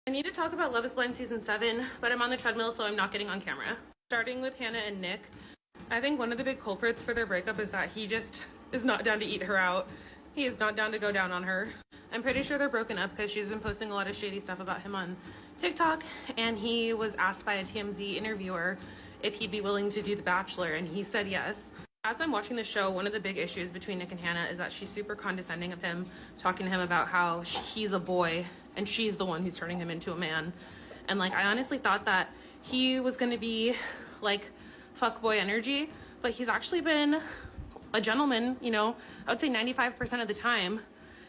I need to talk about Love is Blind season 7, but I'm on the treadmill, so I'm not getting on camera. Starting with Hannah and Nick, I think one of the big culprits for their breakup is that he just is not down to eat her out. He is not down to go down on her. I'm pretty sure they're broken up because she's been posting a lot of shady stuff about him on TikTok, and he was asked by a TMZ interviewer if he'd be willing to do The Bachelor, and he said yes. As I'm watching the show, one of the big issues between Nick and Hannah is that she's super condescending of him, talking to him about how he's a boy and she's the one who's turning him into a man. And like, I honestly thought that he was going to be like fuckboy energy, but he's actually been a gentleman, you know, I would say 95% of the time,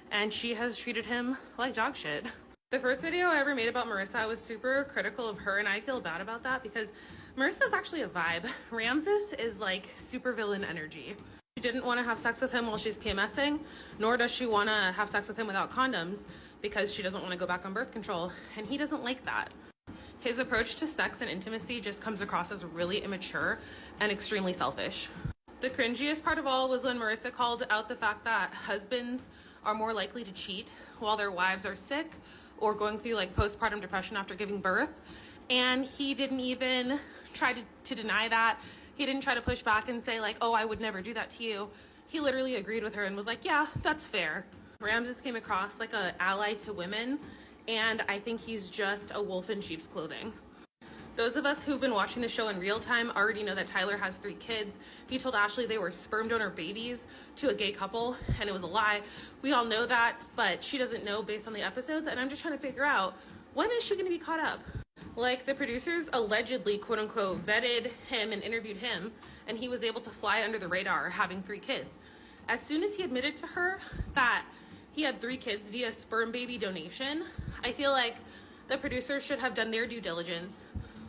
and she has treated him like dog shit. The first video I ever made about Marissa, I was super critical of her, and I feel bad about that because Marissa's actually a vibe. Ramses is like super villain energy. She didn't want to have sex with him while she's PMSing, nor does she want to have sex with him without condoms because she doesn't want to go back on birth control, and he doesn't like that. His approach to sex and intimacy just comes across as really immature and extremely selfish. The cringiest part of all was when Marissa called out the fact that husbands are more likely to cheat while their wives are sick or going through like postpartum depression after giving birth. And he didn't even try to deny that. He didn't try to push back and say like, oh, I would never do that to you. He literally agreed with her and was like, yeah, that's fair. Ramses came across like an ally to women, and I think he's just a wolf in sheep's clothing. Those of us who've been watching the show in real time already know that Tyler has 3 kids. He told Ashley they were sperm donor babies to a gay couple, and it was a lie. We all know that, but she doesn't know based on the episodes, and I'm just trying to figure out, when is she going to be caught up? Like, the producers allegedly, quote unquote, vetted him and interviewed him, and he was able to fly under the radar having 3 kids. As soon as he admitted to her that he had 3 kids via sperm baby donation, I feel like the producers should have done their due diligence,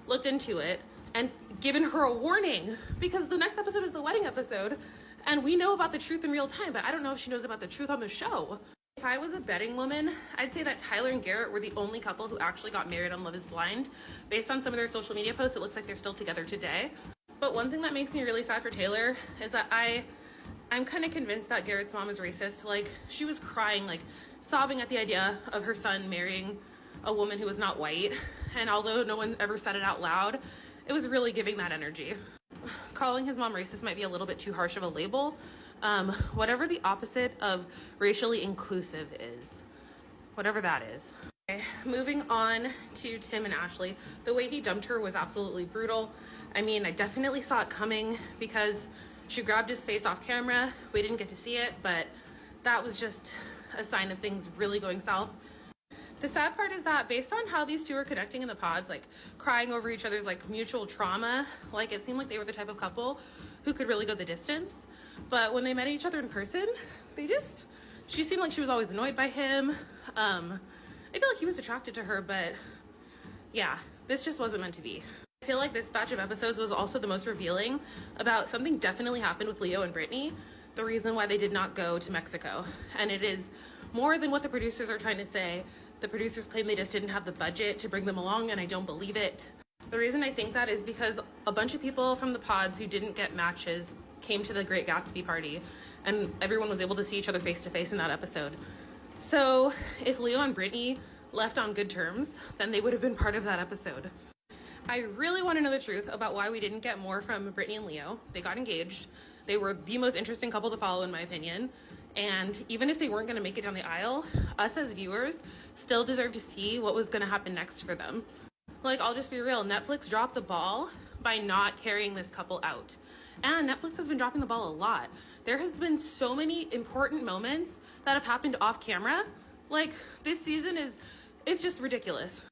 looked into it, and given her a warning, because the next episode is the wedding episode, and we know about the truth in real time, but I don't know if she knows about the truth on the show. If I was a betting woman, I'd say that Tyler and Garrett were the only couple who actually got married on Love is Blind. Based on some of their social media posts, it looks like they're still together today. But one thing that makes me really sad for Taylor is that I'm kind of convinced that Garrett's mom is racist. Like, she was crying, like sobbing at the idea of her son marrying a woman who was not white, and although no one ever said it out loud, it was really giving that energy. Calling his mom racist might be a little bit too harsh of a label. Whatever the opposite of racially inclusive is, whatever that is. Okay, moving on to Tim and Ashley. The way he dumped her was absolutely brutal. I mean, I definitely saw it coming because she grabbed his face off camera. We didn't get to see it, but that was just a sign of things really going south. The sad part is that based on how these two are connecting in the pods, like crying over each other's like mutual trauma, like it seemed like they were the type of couple who could really go the distance. But when they met each other in person, she seemed like she was always annoyed by him. I feel like he was attracted to her, but yeah, this just wasn't meant to be. I feel like this batch of episodes was also the most revealing about something definitely happened with Leo and Brittany, the reason why they did not go to Mexico. And it is more than what the producers are trying to say. The producers claim they just didn't have the budget to bring them along, and I don't believe it. The reason I think that is because a bunch of people from the pods who didn't get matches came to the Great Gatsby party, and everyone was able to see each other face to face in that episode. So if Leo and Brittany left on good terms, then they would have been part of that episode. I really want to know the truth about why we didn't get more from Brittany and Leo. They got engaged. They were the most interesting couple to follow, in my opinion. And even if they weren't going to make it down the aisle, us as viewers still deserve to see what was going to happen next for them. Like, I'll just be real. Netflix dropped the ball by not carrying this couple out. And Netflix has been dropping the ball a lot. There has been so many important moments that have happened off camera. Like, this season it's just ridiculous.